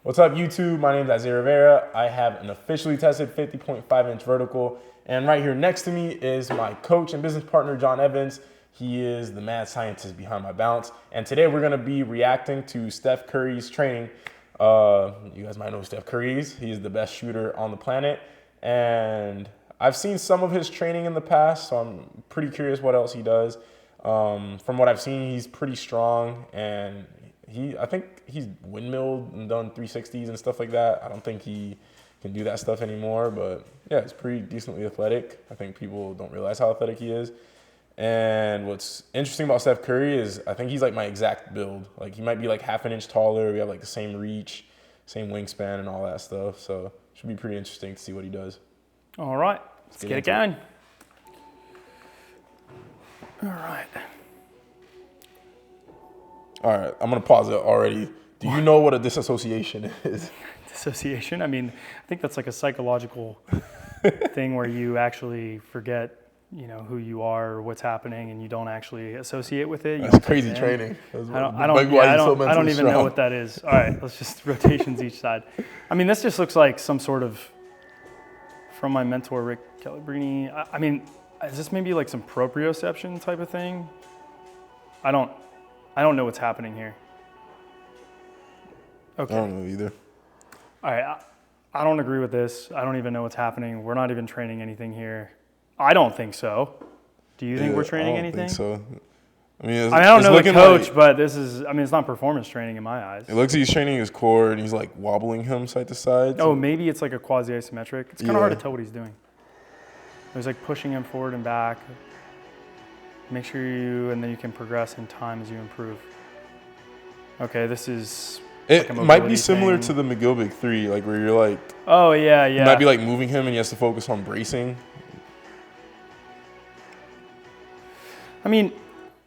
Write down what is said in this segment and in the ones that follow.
What's up, YouTube? My name is Isaiah Rivera. I have an officially tested 50.5-inch vertical. And right here next to me is my coach and business partner, John Evans. He is the mad scientist behind my balance. And today we're going to be reacting to Steph Curry's training. You guys might know who Steph Curry is. He is the best shooter on the planet. And I've seen some of his training in the past, so I'm pretty curious what else he does. From what I've seen, he's pretty strong, and I think he's windmilled and done 360s and stuff like that. I don't think he can do that stuff anymore, but yeah, he's pretty decently athletic. I think people don't realize how athletic he is. And what's interesting about Steph Curry is I think he's like my exact build. Like, he might be like half an inch taller. We have like the same reach, same wingspan and all that stuff. So it should be pretty interesting to see what he does. All right, let's get it going. All right, I'm going to pause it already. Do you know what a disassociation is? Dissociation? I mean, I think that's like a psychological thing where you actually forget, you know, who you are or what's happening, and you don't actually associate with it. That's crazy training. I don't even know what that is. All right, let's just rotations each side. I mean, this just looks like some sort of, from my mentor, Rick Calabrini. I mean, is this maybe like some proprioception type of thing? I don't know what's happening here. Okay. I don't know either. All right, I don't agree with this. I don't even know what's happening. We're not even training anything here. I don't think so. Do you think we're training anything? I don't think so. I mean, I don't know the coach, but this is, I mean, it's not performance training in my eyes. It looks like he's training his core and he's like wobbling him side to side. Oh, maybe it's like a quasi-isometric. It's kind of hard to tell what he's doing. There's like pushing him forward and back. Make sure and then you can progress in time as you improve. Okay, this is It might be similar to the McGill 3, like where you're like, oh yeah. You might be like moving him and he has to focus on bracing. I mean,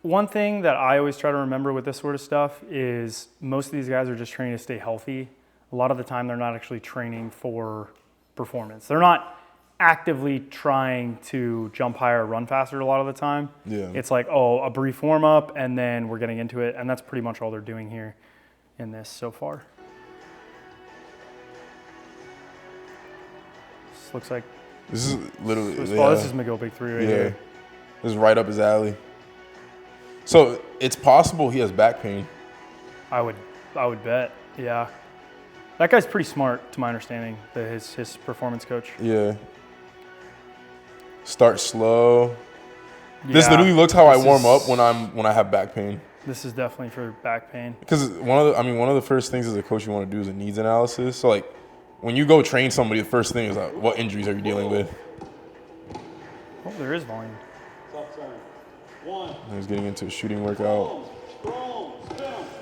one thing that I always try to remember with this sort of stuff is most of these guys are just training to stay healthy. A lot of the time they're not actually training for performance. They're not actively trying to jump higher or run faster a lot of the time. Yeah. It's like, oh, a brief warm up and then we're getting into it, and that's pretty much all they're doing here in this so far. This looks like this is literally this is McGill 3 right here. This is right up his alley. So it's possible he has back pain. I would bet, yeah. That guy's pretty smart, to my understanding, his performance coach. Yeah. Start slow. Yeah, this literally looks how I warm up when I have back pain. This is definitely for back pain. Because one of the first things as a coach you want to do is a needs analysis. So like when you go train somebody, the first thing is like, what injuries are you dealing with? Oh, there is volume. He's getting into a shooting workout.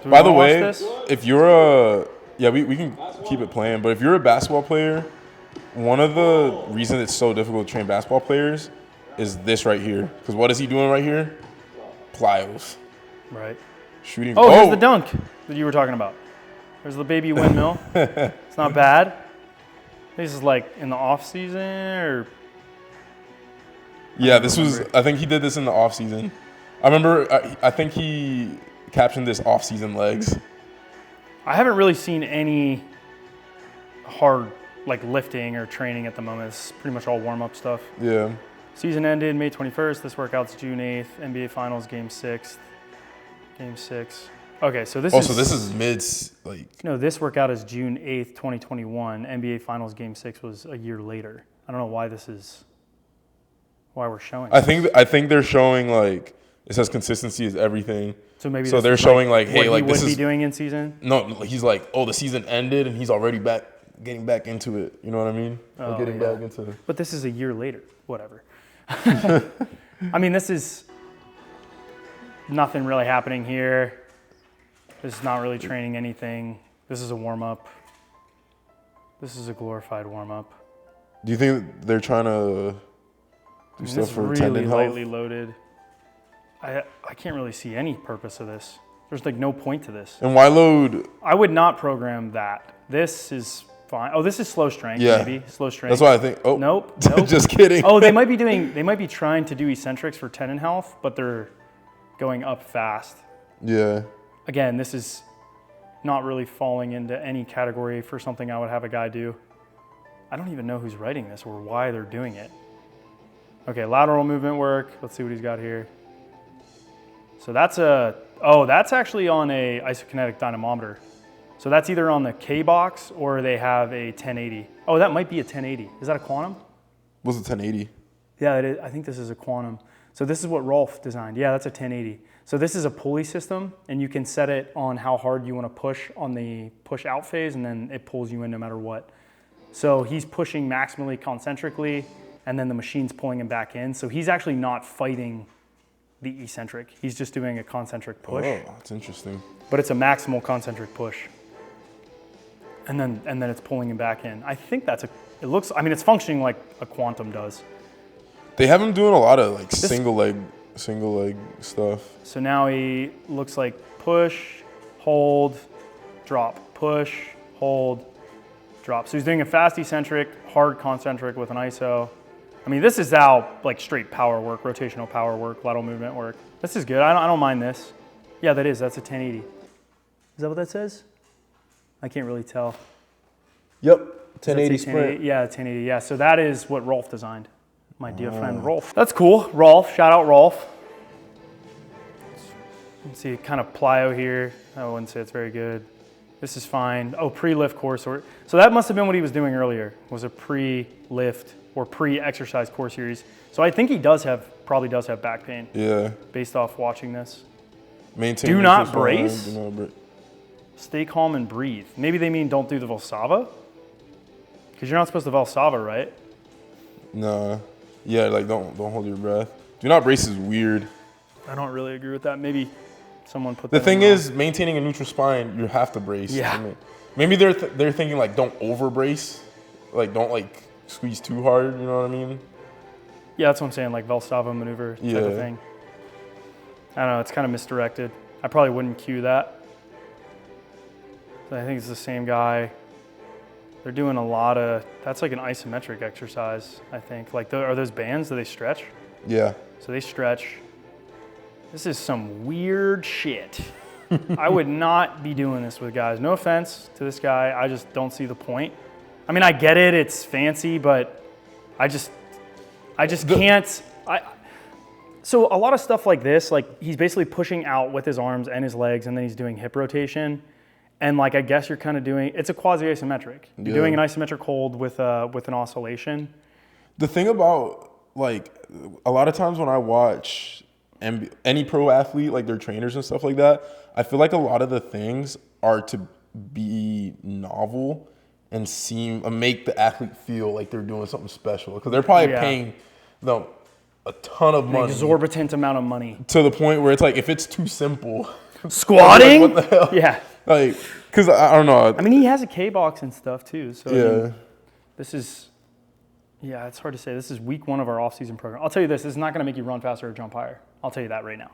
By the way, if you're we can keep it playing, but if you're a basketball player, one of the reasons it's so difficult to train basketball players is this right here. Because what is he doing right here? Plyos. Right. Shooting. Oh, here's the dunk that you were talking about. There's the baby windmill. It's not bad. This is like in the off season or. Yeah, I think he did this in the off season. I remember, I think he captioned this off season legs. I haven't really seen any hard like lifting or training at the moment. It's pretty much all warm up stuff. Yeah. Season ended May 21st. This workout's June 8th. NBA Finals Game 6. Game 6. Okay, so this is mids like. No, this workout is June 8th, 2021. NBA Finals Game 6 was a year later. I don't know why why we're showing. I think they're showing like it says consistency is everything. So maybe they're showing like hey, like this is be doing in season. No, he's like, oh, the season ended and he's already getting back into it. You know what I mean? Oh, getting back into it. But this is a year later. Whatever. I mean, this is nothing really happening here. This is not really training anything. This is a warm up. This is a glorified warm up. Do you think they're trying to do stuff for really tendon health? Lightly loaded. I can't really see any purpose of this. There's like no point to this. And why load? I would not program that. This is fine. Oh, this is slow strength, maybe. Slow strength. That's what I think. Oh. Nope. Just kidding. Oh, they might be trying to do eccentrics for tendon health, but they're going up fast. Yeah. Again, this is not really falling into any category for something I would have a guy do. I don't even know who's writing this or why they're doing it. Okay, lateral movement work. Let's see what he's got here. So that's that's actually on a isokinetic dynamometer. So that's either on the K box or they have a 1080. Oh, that might be a 1080. Is that a quantum? What's a 1080? Yeah, it is. I think this is a quantum. So this is what Rolf designed. Yeah, that's a 1080. So this is a pulley system, and you can set it on how hard you want to push on the push out phase, and then it pulls you in no matter what. So he's pushing maximally concentrically, and then the machine's pulling him back in. So he's actually not fighting the eccentric. He's just doing a concentric push. Oh, that's interesting. But it's a maximal concentric push. And then it's pulling him back in. I think it's functioning like a quantum does. They have him doing a lot of like single leg stuff. So now he looks like push, hold, drop, push, hold, drop. So he's doing a fast eccentric, hard concentric with an iso. I mean, this is how like straight power work, rotational power work, lateral movement work. This is good. I don't mind this. Yeah, that's a 1080. Is that what that says? I can't really tell. Yep, 1080 sprint. Yeah, 1080. Yeah, so that is what Rolf designed. My dear friend Rolf. That's cool. Rolf, shout out Rolf. Let's see, kind of plyo here. I wouldn't say it's very good. This is fine. Oh, pre-lift core sort. So that must have been what he was doing earlier, was a pre-lift or pre-exercise core series. So I think he probably does have back pain. Yeah. Based off watching this. Maintain. Do not brace. Do not brace. Stay calm and breathe. Maybe they mean don't do the Valsava? Because you're not supposed to Valsava, right? Nah. Yeah, like don't hold your breath. Do not brace is weird. I don't really agree with that. Maybe someone put the that thing in is, maintaining a neutral spine, you have to brace. Yeah. I mean, maybe they're thinking like don't over brace, like don't like squeeze too hard. You know what I mean? Yeah, that's what I'm saying, like Valsava maneuver type of thing. I don't know. It's kind of misdirected. I probably wouldn't cue that. I think it's the same guy. They're doing a lot of, that's like an isometric exercise, I think. Like, are those bands, do they stretch? Yeah. So they stretch. This is some weird shit. I would not be doing this with guys. No offense to this guy. I just don't see the point. I mean, I get it. It's fancy, but I just can't. So a lot of stuff like this, like he's basically pushing out with his arms and his legs, and then he's doing hip rotation. And like, I guess you're kind of doing, it's a quasi-isometric. You're doing an isometric hold with an oscillation. The thing about like, a lot of times when I watch any pro athlete, like their trainers and stuff like that, I feel like a lot of the things are to be novel and make the athlete feel like they're doing something special. Because they're probably paying them a ton of money. An exorbitant amount of money. To the point where it's like, if it's too simple. Squatting? Like, what the hell? Yeah. Like, because I don't know. I mean, he has a K-box and stuff too. So yeah. I mean, this is, it's hard to say. This is week 1 of our off-season program. I'll tell you this is not going to make you run faster or jump higher. I'll tell you that right now.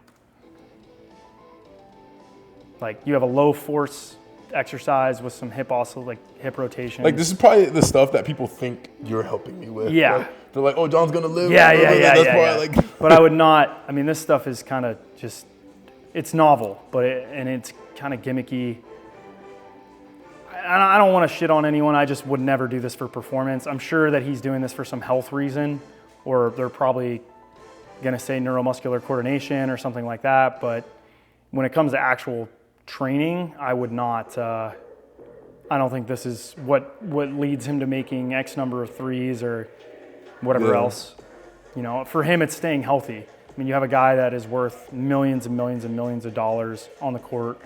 Like, you have a low force exercise with some hip rotation. Like, this is probably the stuff that people think you're helping me with. Yeah. Like, they're like, oh, John's going to live. Yeah. Like, but I would not, I mean, this stuff is kind of just, it's novel, and it's kind of gimmicky. I don't want to shit on anyone. I just would never do this for performance. I'm sure that he's doing this for some health reason, or they're probably going to say neuromuscular coordination or something like that. But when it comes to actual training, I would not, I don't think this is what leads him to making X number of threes or whatever else. You know, for him, it's staying healthy. I mean, you have a guy that is worth millions and millions and millions of dollars on the court.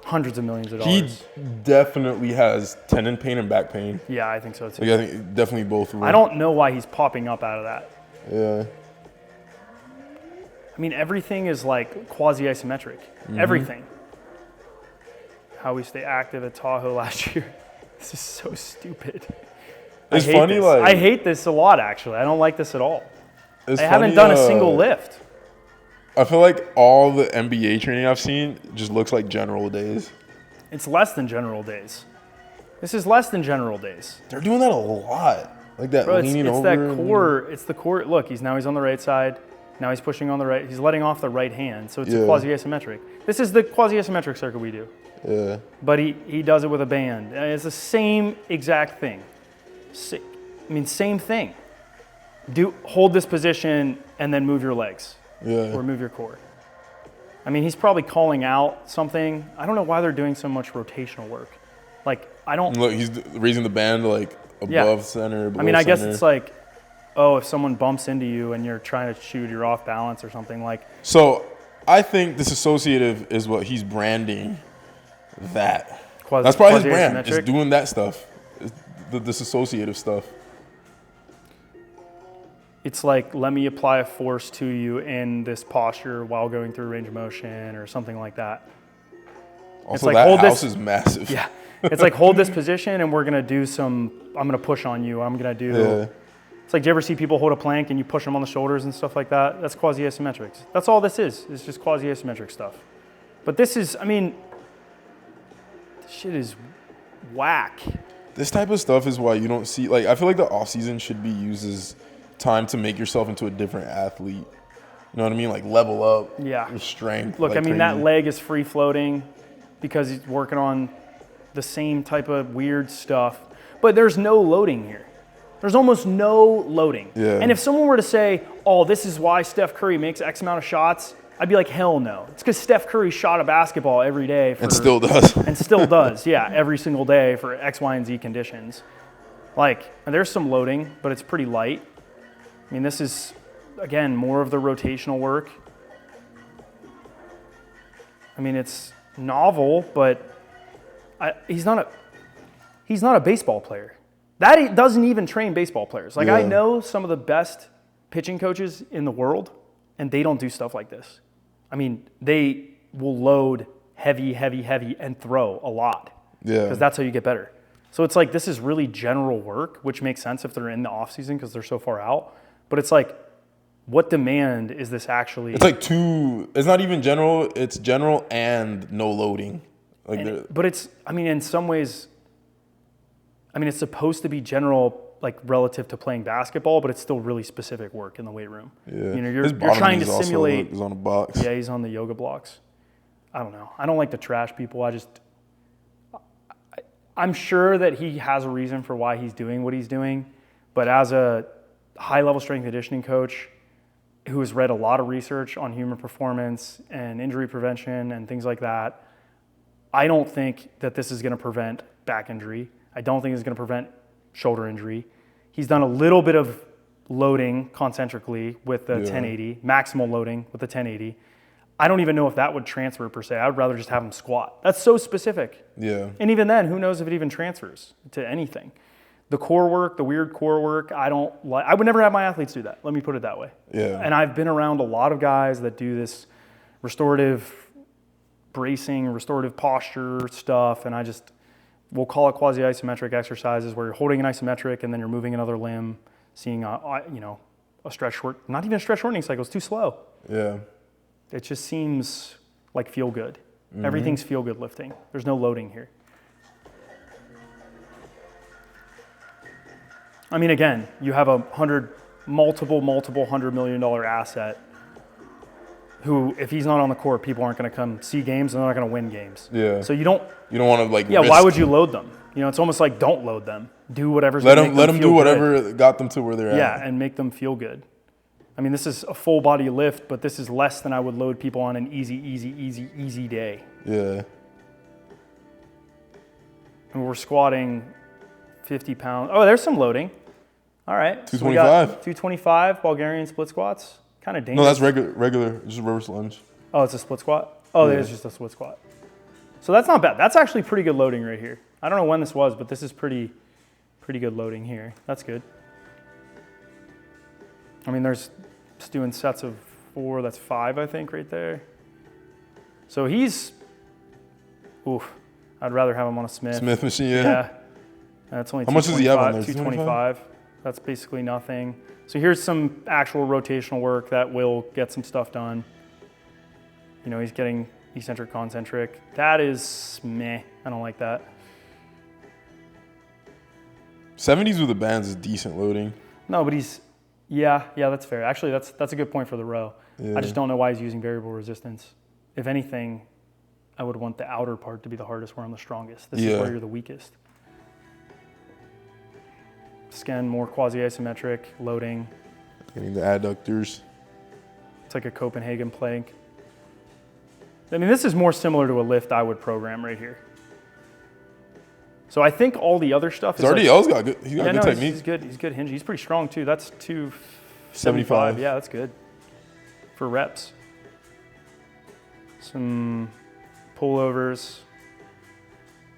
Hundreds of millions of dollars. He definitely has tendon pain and back pain. Yeah, I think so too. Like, I think definitely both. I don't know why he's popping up out of that. Yeah. I mean, everything is like quasi-isometric. Mm-hmm. Everything. How we stay active at Tahoe last year. This is so stupid. It's funny, like, I hate this a lot, actually. I don't like this at all. I funny, haven't done a single lift. I feel like all the NBA training I've seen just looks like general days. It's less than general days. This is less than general days. They're doing that a lot. Like that leaning over. It's that core. It's the core. Look, he's on the right side. Now he's pushing on the right. He's letting off the right hand. So it's a quasi-isometric. This is the quasi-isometric circuit we do. Yeah. But he does it with a band. And it's the same exact thing. Same thing. Hold this position and then move your legs. Yeah. Or move your core. I mean, he's probably calling out something. I don't know why they're doing so much rotational work. Like, I don't... Look, he's raising the band, like, above center, below I guess center. it's like, if someone bumps into you and you're trying to shoot, you're off balance or something like... So, I think disassociative is what he's branding that. That's probably his brand, just doing that stuff. The disassociative stuff. It's like, let me apply a force to you in this posture while going through range of motion or something like that. Also, it's like, that house is massive. Yeah. It's like, hold this position and we're going to do I'm going to push on you. I'm going to do... Yeah. It's like, do you ever see people hold a plank and you push them on the shoulders and stuff like that? That's quasi-isometrics. That's all this is. It's just quasi-isometric stuff. But this is, this shit is whack. This type of stuff is why you don't see... Like, I feel like the off-season should be used as time to make yourself into a different athlete. You know what I mean? Like, level up your strength. Look, like that leg is free floating because he's working on the same type of weird stuff. But there's no loading here. There's almost no loading. Yeah. And if someone were to say, oh, this is why Steph Curry makes X amount of shots, I'd be like, hell no. It's because Steph Curry shot a basketball every day. And still does. And still does, yeah, every single day for X, Y, and Z conditions. Like, there's some loading, but it's pretty light. I mean, this is, again, more of the rotational work. I mean, it's novel, but he's not a baseball player. That doesn't even train baseball players. Like, I know some of the best pitching coaches in the world, and they don't do stuff like this. I mean, they will load heavy, and throw a lot. Yeah. Because that's how you get better. So it's like, this is really general work, which makes sense if they're in the off season because they're so far out. But it's like, what demand is this actually? It's like it's not even general, it's general and no loading. But it's, in some ways, it's supposed to be general, like relative to playing basketball, but it's still really specific work in the weight room. Yeah. You're trying to simulate. He's on a box. Yeah, he's on the yoga blocks. I don't know. I don't like to trash people. I'm sure that he has a reason for why he's doing what he's doing, but as a high-level strength conditioning coach who has read a lot of research on human performance and injury prevention and things like that, I don't think that this is going to prevent back injury. I don't think it's going to prevent shoulder injury. He's done a little bit of loading concentrically with the 1080, maximal loading with the 1080. I don't even know if that would transfer per se. I would rather just have him squat. That's so specific. Yeah. And even then, who knows if it even transfers to anything. The core work, the weird core work, I would never have my athletes do that. Let me put it that way. Yeah. And I've been around a lot of guys that do this restorative bracing, restorative posture stuff, and we'll call it quasi-isometric exercises where you're holding an isometric and then you're moving another limb, seeing a not even a stretch shortening cycle. It's too slow. Yeah. It just seems like feel good. Mm-hmm. Everything's feel good lifting. There's no loading here. Again, you have multiple $100 million asset who, if he's not on the court, people aren't going to come see games and they're not going to win games. Yeah. So you don't want to Yeah. Why would you load them? It's almost like don't load them. Do whatever's let them them do whatever got them to where they're at. Yeah, and make them feel good. This is a full body lift, but this is less than I would load people on an easy day. Yeah. And we're squatting 50 pounds. Oh, there's some loading. All right. 225. 225 Bulgarian split squats. Kind of dangerous. No, that's regular, just a reverse lunge. Oh, it's a split squat? Oh, It is just a split squat. So that's not bad. That's actually pretty good loading right here. I don't know when this was, but this is pretty good loading here. That's good. There's just doing sets of 4. That's 5, I think, right there. So I'd rather have him on a Smith. Smith machine, yeah. Yeah. That's only how much does he have on there? 225. That's basically nothing. So here's some actual rotational work that will get some stuff done. He's getting eccentric, concentric. That is meh. I don't like that. 70s with the bands is decent loading. No, but yeah, that's fair. Actually, that's a good point for the row. Yeah. I just don't know why he's using variable resistance. If anything, I would want the outer part to be the hardest where I'm the strongest. This Yeah. is where you're the weakest. Skin more quasi-isometric, loading. Getting the adductors. It's like a Copenhagen plank. I mean, this is more similar to a lift I would program right here. So I think all the other stuff is RDL's got good. He's got good technique. He's good. He's good hinge. He's pretty strong too. That's 75. 275. Yeah, that's good for reps. Some pullovers.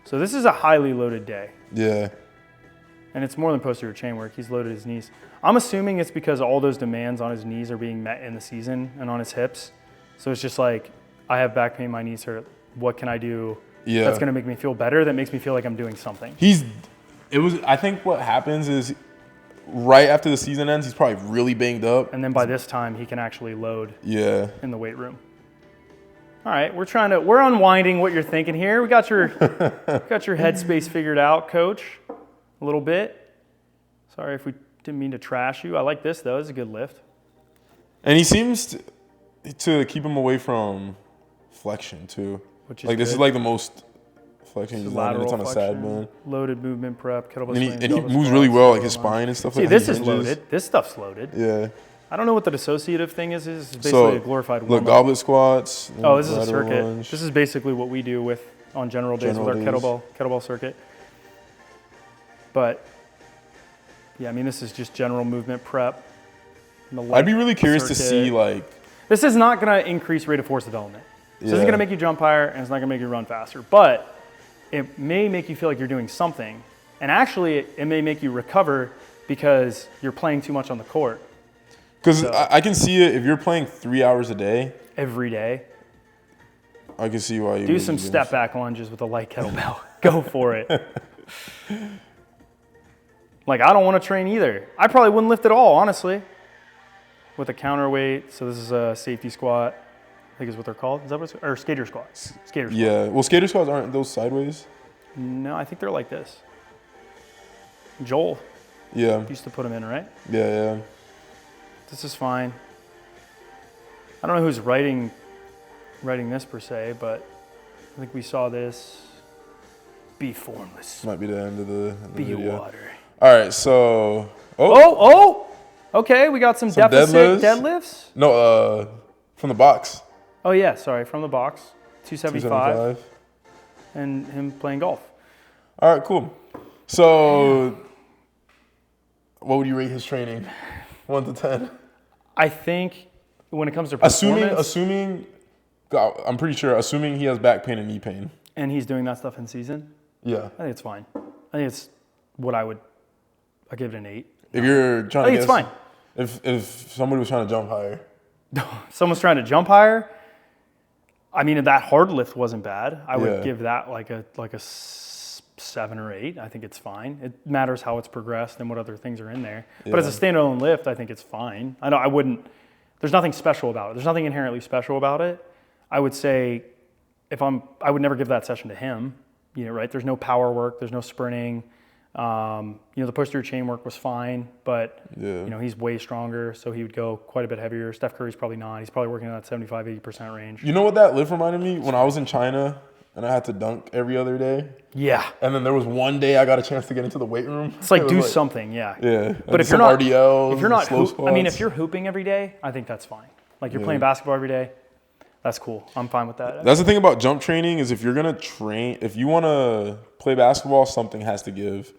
So this is a highly loaded day. Yeah. And it's more than posterior chain work. He's loaded his knees. I'm assuming it's because all those demands on his knees are being met in the season and on his hips. So it's just like, I have back pain, my knees hurt. What can I do that's going to make me feel better, that makes me feel like I'm doing something? I think what happens is right after the season ends, he's probably really banged up. And then by this time, he can actually load in the weight room. All right, we're unwinding what you're thinking here. We got your headspace figured out, coach, a little bit. Sorry if we didn't mean to trash you. I like this, though. It's a good lift. And he seems to keep him away from flexion, too. Which is like, this good. is like the most flexion he's done, and it's on a flexion, sad man. Loaded movement prep, kettlebell And swings, he double moves squats, really well, like double his lunge. spine and stuff. See, like this how is he hinges. loaded. This stuff's loaded. Yeah. I don't know what the dissociative thing is. It's basically a glorified warm-up. Look, goblet squats. Oh, this is a circuit. Lunge. This is basically what we do on general days with our kettlebell circuit. But yeah, I mean, this is just general movement prep. I'd be really curious to see, like... This is not going to increase rate of force development. This isn't going to make you jump higher, and it's not going to make you run faster. But it may make you feel like you're doing something. And actually, it may make you recover because you're playing too much on the court. Because I can see it if you're playing 3 hours a day. Every day. I can see why you do some step back lunges with a light kettlebell. Go for it. Like, I don't want to train either. I probably wouldn't lift at all, honestly. With a counterweight. So this is a safety squat. I think is what they're called. Is that what it's, or skater squats? Skater squats. Yeah. Well, skater squats aren't those sideways? No, I think they're like this. Joel used to put them in, right? Yeah. This is fine. I don't know who's writing this per se, but I think we saw this. Be formless. Might be the end of the Be video. water. All right, so... Oh! Okay, we got some deficit deadlifts. No, from the box. Oh, yeah, sorry, from the box. 275. And him playing golf. All right, cool. So, what would you rate his training? 1 to 10? I think when it comes to performance... Assuming he has back pain and knee pain. And he's doing that stuff in season? Yeah. I think it's fine. I think it's what I give it an 8. If you're trying to it's fine. If somebody was trying to jump higher. Someone's trying to jump higher. I mean, if that hard lift wasn't bad, I would give that like a 7 or 8. I think it's fine. It matters how it's progressed and what other things are in there. Yeah. But as a standalone lift, I think it's fine. There's nothing special about it. There's nothing inherently special about it. I would say I would never give that session to him, right? There's no power work. There's no sprinting. The posterior chain work was fine, but he's way stronger, so he would go quite a bit heavier. Steph Curry's probably not. He's probably working in that 75-80% range. You know what that lift reminded me? When I was in China and I had to dunk every other day. Yeah. And then there was one day I got a chance to get into the weight room. It's like do something, yeah. Yeah. But if you're not slow squats. if you're hooping every day, I think that's fine. Like you're playing basketball every day. That's cool. I'm fine with that. That's the thing about jump training is if you want to play basketball, something has to give.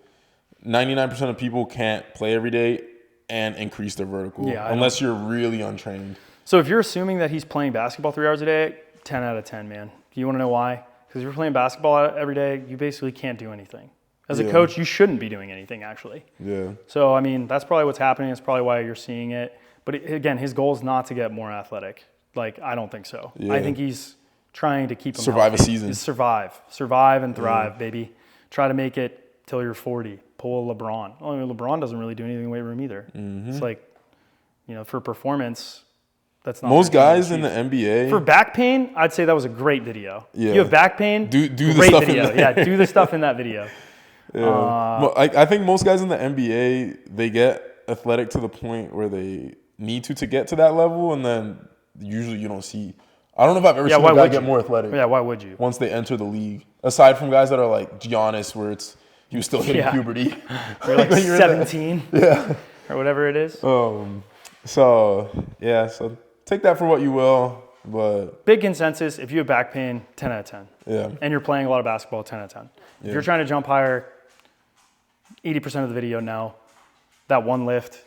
99% of people can't play every day and increase their vertical unless you're really untrained. So if you're assuming that he's playing basketball 3 hours a day, 10 out of 10, man. Do you want to know why? Because if you're playing basketball every day, you basically can't do anything. As a coach, you shouldn't be doing anything, actually. Yeah. So, I mean, that's probably what's happening. That's probably why you're seeing it. But again, his goal is not to get more athletic. Like, I don't think so. Yeah. I think he's trying to keep him survive healthy. A season. Survive and thrive, baby. Try to make it till you're 40. Pull a LeBron. I mean, LeBron doesn't really do anything in the weight room either. Mm-hmm. It's like, for performance, that's not most guys in the NBA. For back pain, I'd say that was a great video. Yeah. You have back pain, do the stuff video. Do the stuff in that video. Yeah. I think most guys in the NBA, they get athletic to the point where they need to get to that level, and then usually you don't see I don't know if I've ever seen a guy get more athletic. Yeah, why would you? Once they enter the league. Aside from guys that are like Giannis, where he was still hitting puberty. You're like 17. Yeah. Or whatever it is. So take that for what you will. But big consensus, if you have back pain, 10 out of 10. Yeah. And you're playing a lot of basketball, 10 out of 10. If you're trying to jump higher, 80% of the video now, that one lift,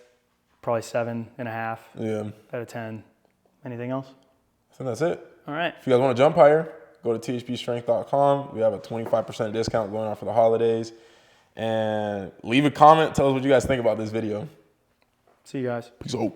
probably 7.5 out of 10. Anything else? I think that's it. All right. If you guys want to jump higher, go to THPstrength.com. We have a 25% discount going on for the holidays. And leave a comment. Tell us what you guys think about this video. See you guys. Peace out.